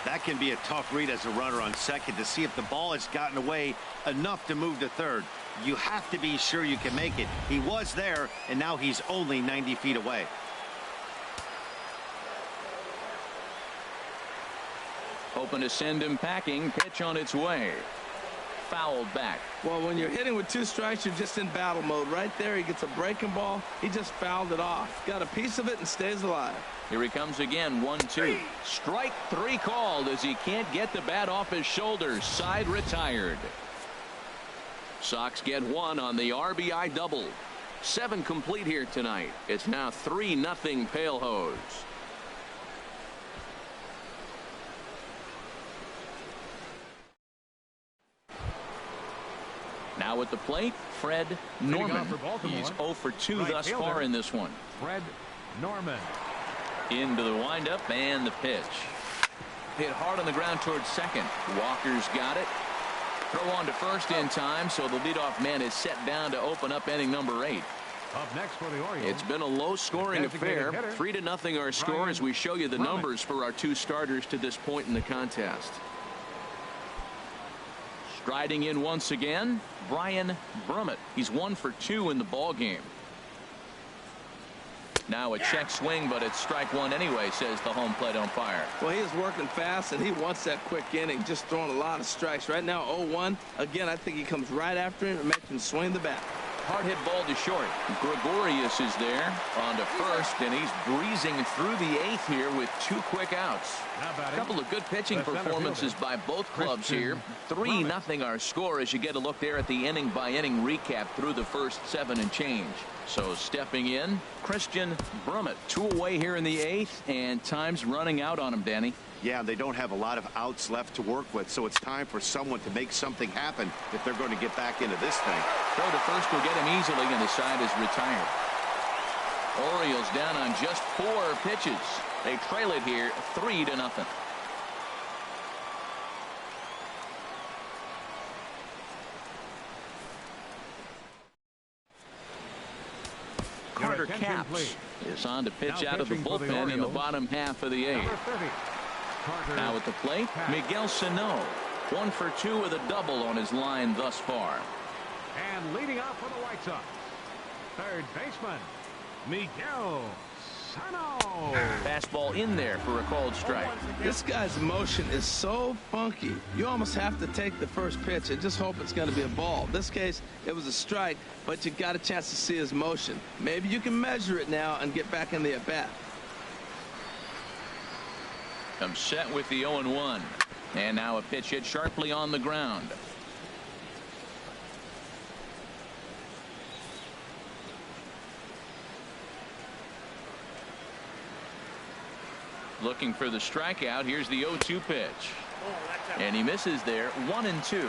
That can be a tough read as a runner on second to see if the ball has gotten away enough to move to third. You have to be sure you can make it. He was there, and now he's only 90 feet away.
Hoping to send him packing. Pitch on its way. Fouled back.
Well, when you're hitting with 2 strikes, you're just in battle mode. Right there, he gets a breaking ball. He just fouled it off. Got a piece of it and stays alive.
Here he comes again. 1-2. Strike 3 called as he can't get the bat off his shoulders. Side retired. Sox get 1 on the RBI double. 7 complete here tonight. It's now 3-0 Pale Hose. Now at the plate, Fred Norman. He's 0 for 2 thus far in this one.
Fred Norman.
Into the windup and the pitch. Hit hard on the ground towards second. Walker's got it. Throw on to first in time, so the leadoff man is set down to open up inning number 8.
Up next for the Orioles.
It's been a low-scoring affair. 3-0 our score as we show you the numbers for our 2 starters to this point in the contest. Striding in once again, Brian Brummett. He's 1 for 2 in the ball game. Now a check swing, but it's strike 1 anyway, says the home plate umpire.
Well, he is working fast, and he wants that quick inning, just throwing a lot of strikes. Right now, 0-1. Again, I think he comes right after him and makes him swing the bat.
Hard hit ball to short. Gregorius is there on to first, and he's breezing through the 8th here with 2 quick outs. A couple of good pitching performances by both clubs here. 3-0 our score as you get a look there at the inning-by-inning recap through the first 7 and change. So stepping in, Christian Brummett. 2 away here in the 8th, and time's running out on him, Danny.
Yeah, they don't have a lot of outs left to work with, so it's time for someone to make something happen if they're going to get back into this thing.
Throw to first will get him easily, and the side is retired. Orioles down on just 4 pitches. They trail it here 3-0. Carter Capps is on to pitch out of the bullpen in the bottom half of the 8th. Now at the plate, Miguel Sano. 1 for 2 with a double on his line thus far.
And leading off for the White Sox, third baseman, Miguel Sano.
Fastball in there for a called strike.
This guy's motion is so funky. You almost have to take the first pitch and just hope it's going to be a ball. In this case, it was a strike, but you got a chance to see his motion. Maybe you can measure it now and get back in the at-bat.
I'm set with the 0-1. And now a pitch hit sharply on the ground. Looking for the strikeout. Here's the 0-2 pitch. And he misses there. 1-2.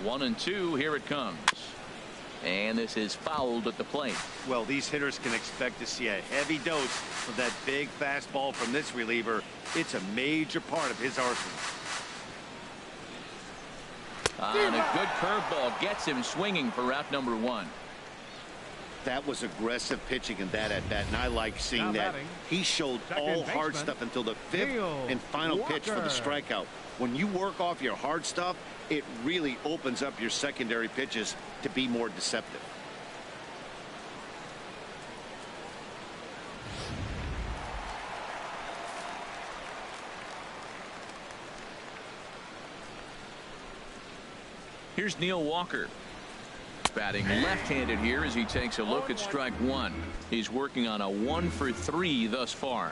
One and two. Here it comes. And this is fouled at the plate.
Well, these hitters can expect to see a heavy dose of that big fastball from this reliever. It's a major part of his arsenal.
And a good curveball gets him swinging for out number 1.
That was aggressive pitching in that at bat, and I like seeing that. He showed all hard stuff until the 5th and final pitch for the strikeout. When you work off your hard stuff, it really opens up your secondary pitches to be more deceptive.
Here's Neil Walker. Batting left-handed here as he takes a look at strike 1. He's working on a 1 for 3 thus far.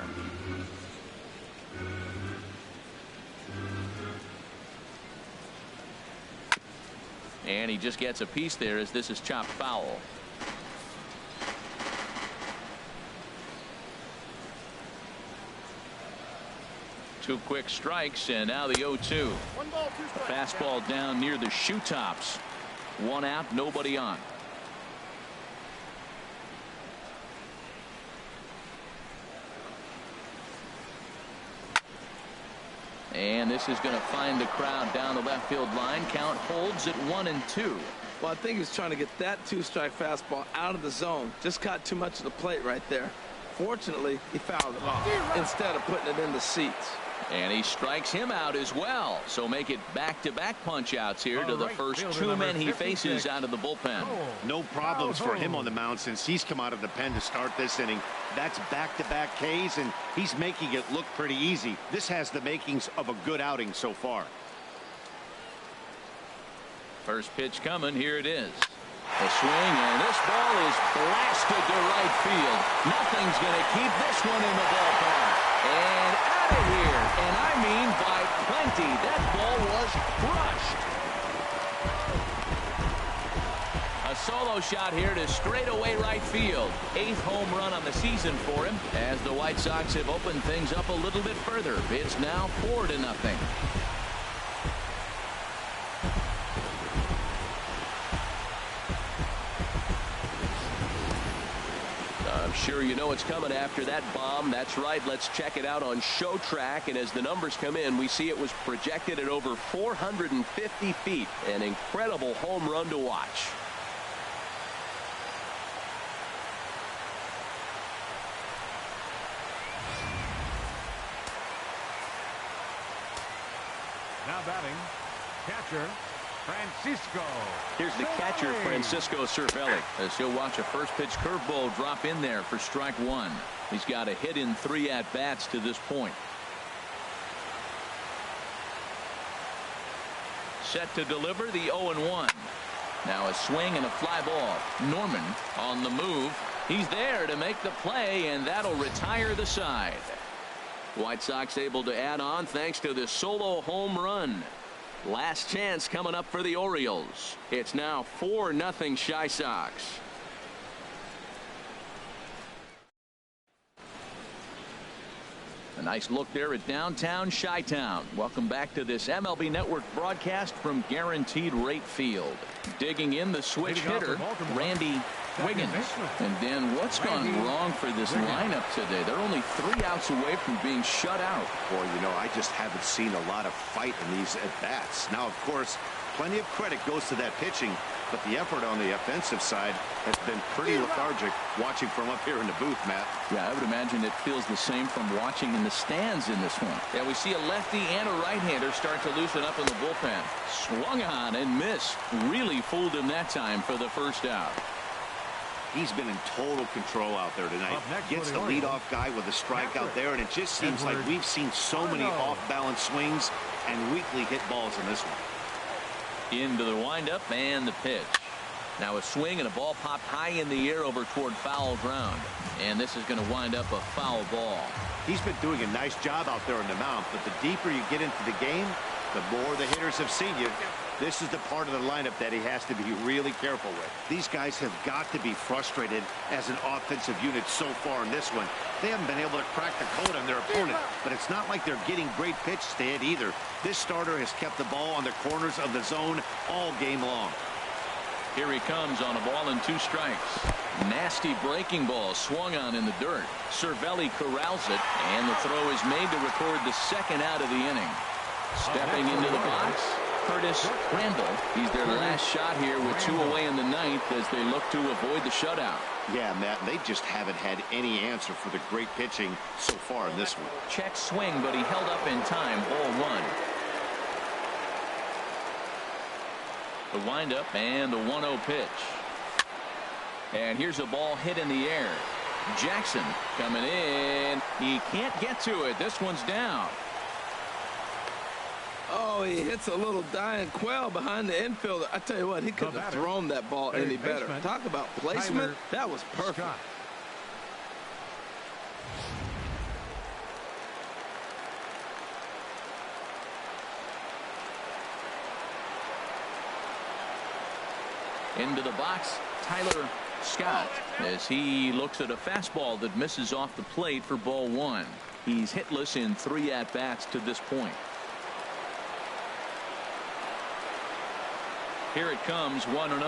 And he just gets a piece there as this is chopped foul. Two quick strikes, and now the 0-2. Fastball down near the shoe tops. 1 out, nobody on. And this is going to find the crowd down the left field line. Count holds at 1-2.
Well, I think he's trying to get that 2-strike fastball out of the zone. Just caught too much of the plate right there. Fortunately, he fouled it off instead of putting it in the seats.
And he strikes him out as well. So make it back-to-back punch-outs here to the first two men he faces out of the bullpen.
No problems for him on the mound since he's come out of the pen to start this inning. That's back-to-back Ks, and he's making it look pretty easy. This has the makings of a good outing so far.
First pitch coming. Here it is. A swing, and this ball is blasted to right field. Nothing's going to keep this one in the ballpark. And out of here. And I mean by plenty. That ball was crushed. A solo shot here to straightaway right field. 8th home run on the season for him as the White Sox have opened things up a little bit further. It's now 4-0. I'm sure you know what's coming after that bomb. That's right. Let's check it out on Show Track. And as the numbers come in, we see it was projected at over 450 feet. An incredible home run to watch.
Now batting, catcher Francisco.
Here's the catcher, Francisco Cervelli, as he'll watch a first pitch curveball drop in there for strike one. He's got a hit in 3 at-bats to this point. Set to deliver the 0-1. Now a swing and a fly ball. Norman on the move. He's there to make the play, and that'll retire the side. White Sox able to add on thanks to this solo home run. Last chance coming up for the Orioles. It's now 4-0 Chi Sox. A nice look there at downtown Chi-Town. Welcome back to this MLB Network broadcast from Guaranteed Rate Field. Digging in the switch hitter, Randy Wiggins. And then what's gone wrong for this lineup today? They're only 3 outs away from being shut out.
Boy, you know, I just haven't seen a lot of fight in these at-bats. Now, of course, plenty of credit goes to that pitching, but the effort on the offensive side has been pretty lethargic watching from up here in the booth, Matt.
Yeah, I would imagine it feels the same from watching in the stands in this one. Yeah, we see a lefty and a right-hander start to loosen up in the bullpen. Swung on and missed. Really fooled him that time for the first out.
He's been in total control out there tonight. Gets the leadoff guy with a strikeout there, and it just seems like we've seen so many off-balance swings and weakly hit balls in this one.
Into the windup and the pitch. Now a swing and a ball popped high in the air over toward foul ground. And this is going to wind up a foul ball.
He's been doing a nice job out there in the mound, but the deeper you get into the game, the more the hitters have seen you. This is the part of the lineup that he has to be really careful with. These guys have got to be frustrated as an offensive unit so far in this one. They haven't been able to crack the code on their opponent, but it's not like they're getting great pitches to hit either. This starter has kept the ball on the corners of the zone all game long.
Here he comes on a ball and 2 strikes. Nasty breaking ball swung on in the dirt. Cervelli corrals it, and the throw is made to record the second out of the inning. Stepping into the box, Curtis Randall. He's their last shot here with 2 away in the 9th as they look to avoid the shutout.
Yeah, Matt, they just haven't had any answer for the great pitching so far in this one.
Check swing, but he held up in time. Ball 1. The windup and the 1-0 pitch. And here's a ball hit in the air. Jackson coming in. He can't get to it. This one's down.
Oh, he hits a little dying quail behind the infielder. I tell you what, he couldn't have thrown that ball any better. Talk about placement. That was perfect.
Into the box, Tyler Scott, as he looks at a fastball that misses off the plate for ball 1. He's hitless in 3 at-bats to this point. Here it comes, 1-0.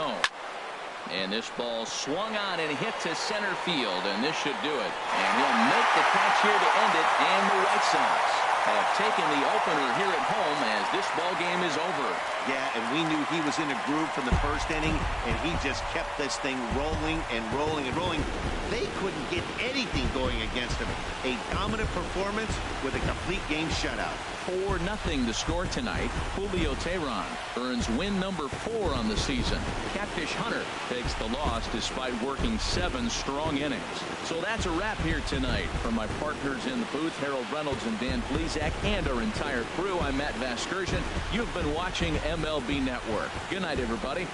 And this ball swung on and hit to center field, and this should do it. And he'll make the catch here to end it, and the White Sox have taken the opener here at home as this ball game is over.
Yeah, and we knew he was in a groove from the first inning, and he just kept this thing rolling and rolling and rolling. They couldn't get anything going against him. A dominant performance with a complete game shutout.
4-0 the score tonight. Julio Teheran earns win number 4 on the season. Catfish Hunter takes the loss despite working 7 strong innings. So that's a wrap here tonight. From my partners in the booth, Harold Reynolds and Dan Plesac, and our entire crew, I'm Matt Vasgersian. You've been watching MLB Network. Good night, everybody.